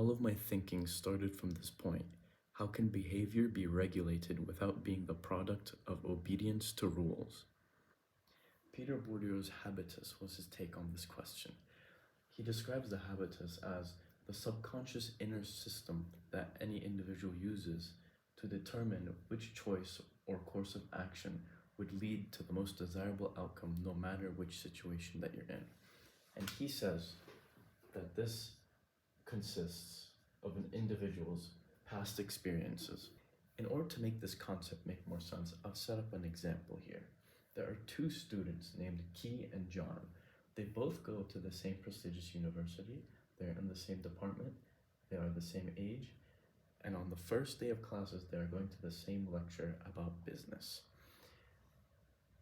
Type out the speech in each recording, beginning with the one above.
All of my thinking started from this point. How can behavior be regulated without being the product of obedience to rules? Peter Bourdieu's habitus was his take on this question. He describes the habitus as the subconscious inner system that any individual uses to determine which choice or course of action would lead to the most desirable outcome no matter which situation that you're in. And he says that this consists of an individual's past experiences. In order to make this concept make more sense, I've set up an example here. There are two students named Key and John. They both go to the same prestigious university, they're in the same department, they are the same age, and on the first day of classes, they are going to the same lecture about business.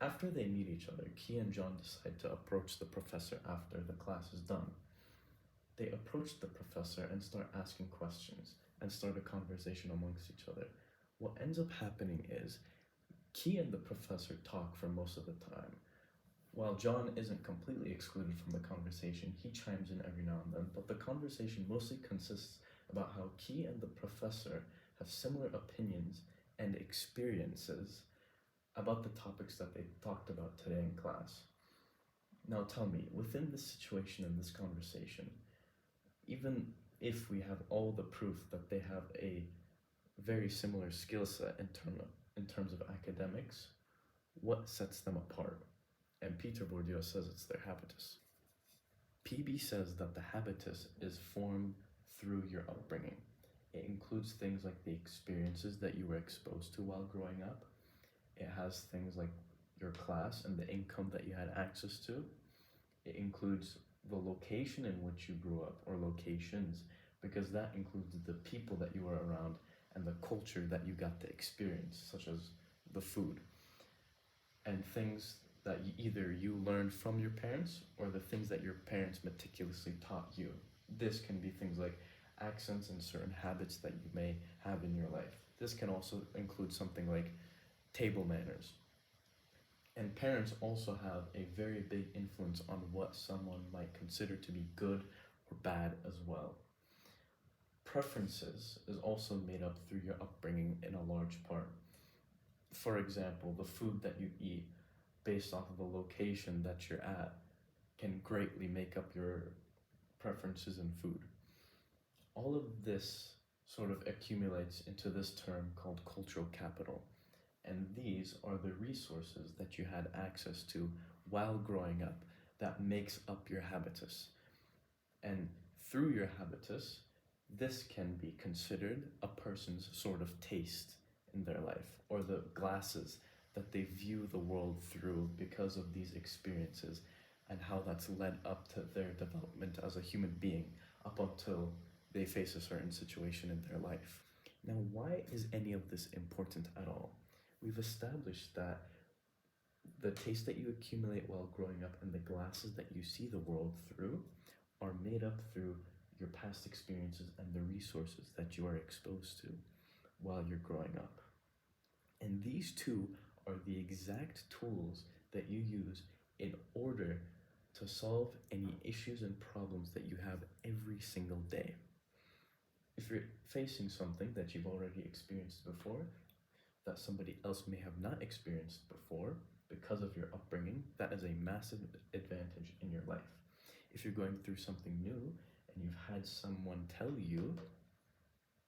After they meet each other, Key and John decide to approach the professor after the class is done. They approach the professor and start asking questions and start a conversation amongst each other. What ends up happening is Key and the professor talk for most of the time. While John isn't completely excluded from the conversation, he chimes in every now and then, but the conversation mostly consists about how Key and the professor have similar opinions and experiences about the topics that they talked about today in class. Now tell me, within this situation and this conversation, even if we have all the proof that they have a very similar skill set in terms of academics, what sets them apart? And Peter Bourdieu says it's their habitus. PB says that the habitus is formed through your upbringing. It includes things like the experiences that you were exposed to while growing up. It has things like your class and the income that you had access to. It includes the location in which you grew up, or locations, because that includes the people that you were around and the culture that you got to experience, such as the food. And things that either you learned from your parents or the things that your parents meticulously taught you. This can be things like accents and certain habits that you may have in your life. This can also include something like table manners. And parents also have a very big influence on what someone might consider to be good or bad as well. Preferences is also made up through your upbringing in a large part. For example, the food that you eat based off of the location that you're at can greatly make up your preferences in food. All of this sort of accumulates into this term called cultural capital. And these are the resources that you had access to while growing up that makes up your habitus. And through your habitus, this can be considered a person's sort of taste in their life, or the glasses that they view the world through because of these experiences and how that's led up to their development as a human being up until they face a certain situation in their life. Now, why is any of this important at all? We've established that the taste that you accumulate while growing up and the glasses that you see the world through are made up through your past experiences and the resources that you are exposed to while you're growing up. And these two are the exact tools that you use in order to solve any issues and problems that you have every single day. If you're facing something that you've already experienced before, that somebody else may have not experienced before because of your upbringing, that is a massive advantage in your life. If you're going through something new and you've had someone tell you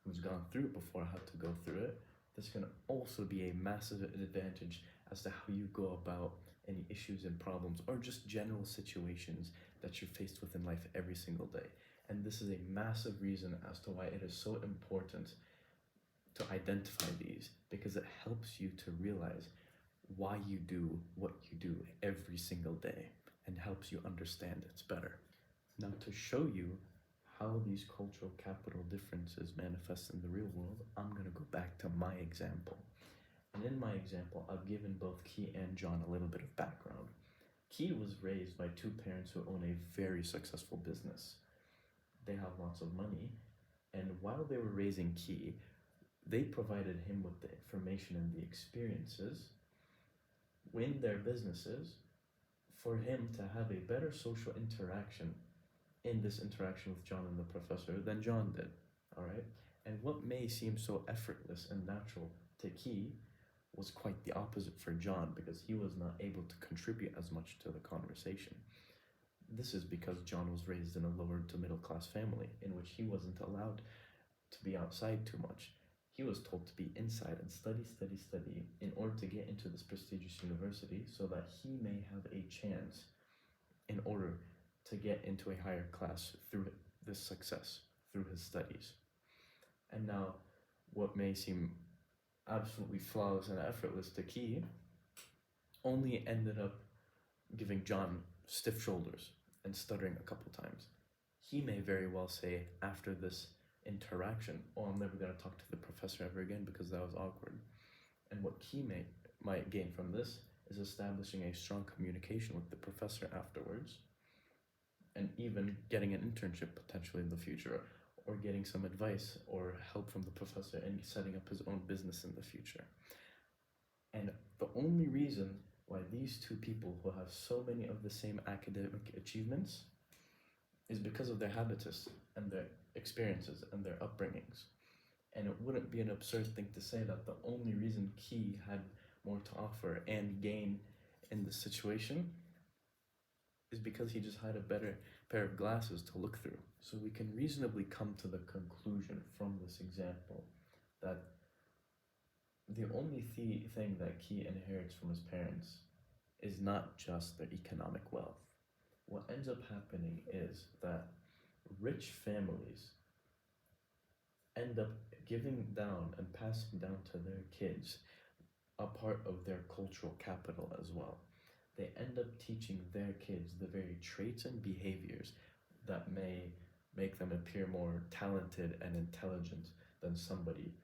who's gone through it before how to go through it, this can also be a massive advantage as to how you go about any issues and problems or just general situations that you're faced with in life every single day. And this is a massive reason as to why it is so important to identify these, because it helps you to realize why you do what you do every single day and helps you understand it better. Now, to show you how these cultural capital differences manifest in the real world, I'm going to go back to my example. And in my example, I've given both Key and John a little bit of background. Key was raised by two parents who own a very successful business. They have lots of money, and while they were raising Key, they provided him with the information and the experiences in their businesses for him to have a better social interaction in this interaction with John and the professor than John did, all right? And what may seem so effortless and natural to Key was quite the opposite for John because he was not able to contribute as much to the conversation. This is because John was raised in a lower to middle class family in which he wasn't allowed to be outside too much. He was told to be inside and study, study, study in order to get into this prestigious university so that he may have a chance in order to get into a higher class through this success, through his studies. And now, what may seem absolutely flawless and effortless to Key only ended up giving John stiff shoulders and stuttering a couple times. He may very well say after this interaction, oh, I'm never going to talk to the professor ever again because that was awkward. And what Key might gain from this is establishing a strong communication with the professor afterwards, and even getting an internship potentially in the future, or getting some advice or help from the professor and setting up his own business in the future. And the only reason why these two people who have so many of the same academic achievements is because of their habitus and their experiences and their upbringings. And it wouldn't be an absurd thing to say that the only reason Key had more to offer and gain in this situation is because he just had a better pair of glasses to look through. So we can reasonably come to the conclusion from this example that the only thing that Key inherits from his parents is not just their economic wealth. What ends up happening is that rich families end up giving down and passing down to their kids a part of their cultural capital as well. They end up teaching their kids the very traits and behaviors that may make them appear more talented and intelligent than somebody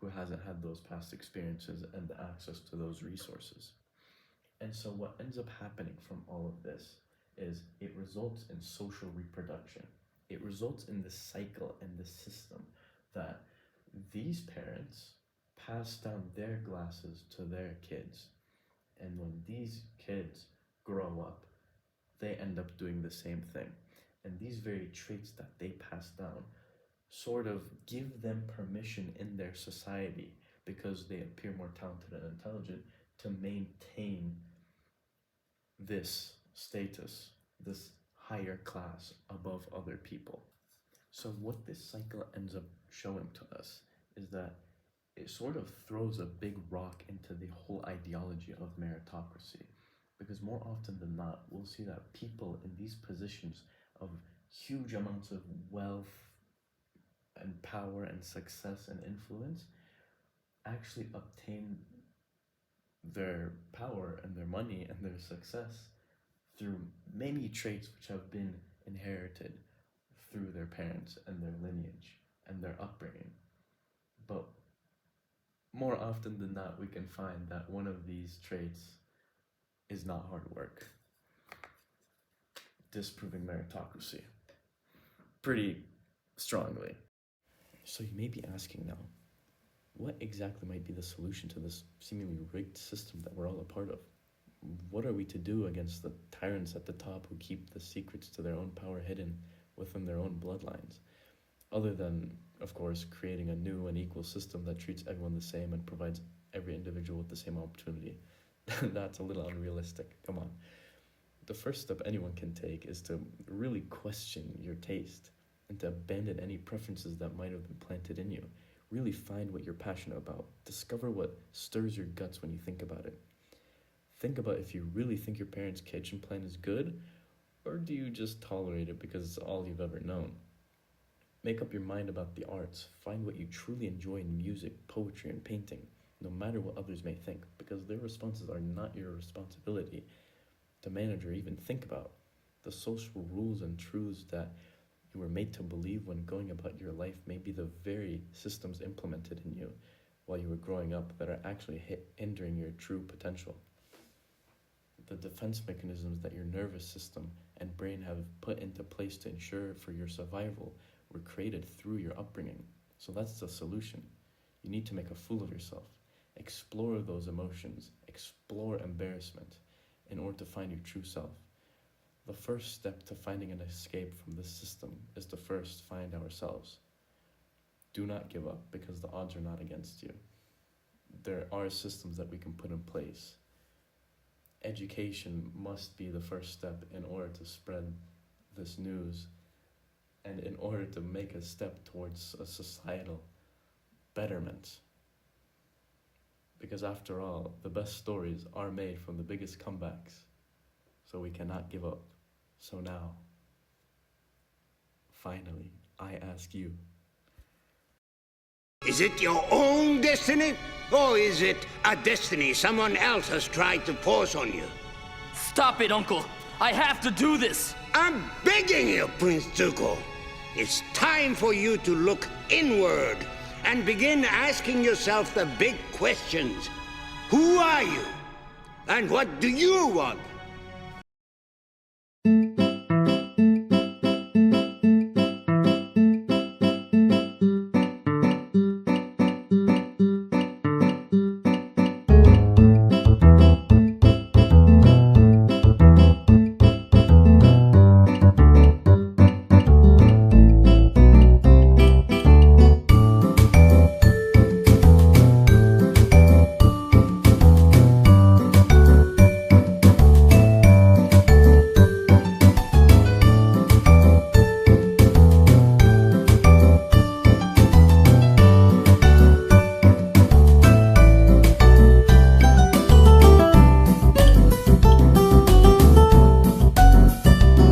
who hasn't had those past experiences and the access to those resources. And so what ends up happening from all of this is it results in social reproduction. It results in the cycle and the system that these parents pass down their glasses to their kids. And when these kids grow up, they end up doing the same thing. And these very traits that they pass down sort of give them permission in their society because they appear more talented and intelligent to maintain this status, this higher class above other people. So what this cycle ends up showing to us is that it sort of throws a big rock into the whole ideology of meritocracy, because more often than not, we'll see that people in these positions of huge amounts of wealth and power and success and influence actually obtain their power and their money and their success through many traits which have been inherited through their parents and their lineage and their upbringing. But more often than not, we can find that one of these traits is not hard work, disproving meritocracy pretty strongly. So you may be asking now, what exactly might be the solution to this seemingly rigged system that we're all a part of? What are we to do against the tyrants at the top who keep the secrets to their own power hidden within their own bloodlines? Other than, of course, creating a new and equal system that treats everyone the same and provides every individual with the same opportunity. That's a little unrealistic. Come on. The first step anyone can take is to really question your taste and to abandon any preferences that might have been planted in you. Really find what you're passionate about. Discover what stirs your guts when you think about it. Think about if you really think your parents' kitchen plan is good, or do you just tolerate it because it's all you've ever known? Make up your mind about the arts. Find what you truly enjoy in music, poetry, and painting, no matter what others may think, because their responses are not your responsibility to manage or even think about. The social rules and truths that you were made to believe when going about your life may be the very systems implemented in you while you were growing up that are actually hindering your true potential. The defense mechanisms that your nervous system and brain have put into place to ensure for your survival were created through your upbringing. So that's the solution. You need to make a fool of yourself. Explore those emotions. Explore embarrassment in order to find your true self. The first step to finding an escape from this system is to first find ourselves. Do not give up because the odds are not against you. There are systems that we can put in place. Education must be the first step in order to spread this news and in order to make a step towards a societal betterment. Because after all, the best stories are made from the biggest comebacks. So we cannot give up. So now, finally, I ask you. Is it your own destiny? Or is it a destiny someone else has tried to force on you? Stop it, Uncle! I have to do this! I'm begging you, Prince Zuko. It's time for you to look inward and begin asking yourself the big questions. Who are you? And what do you want?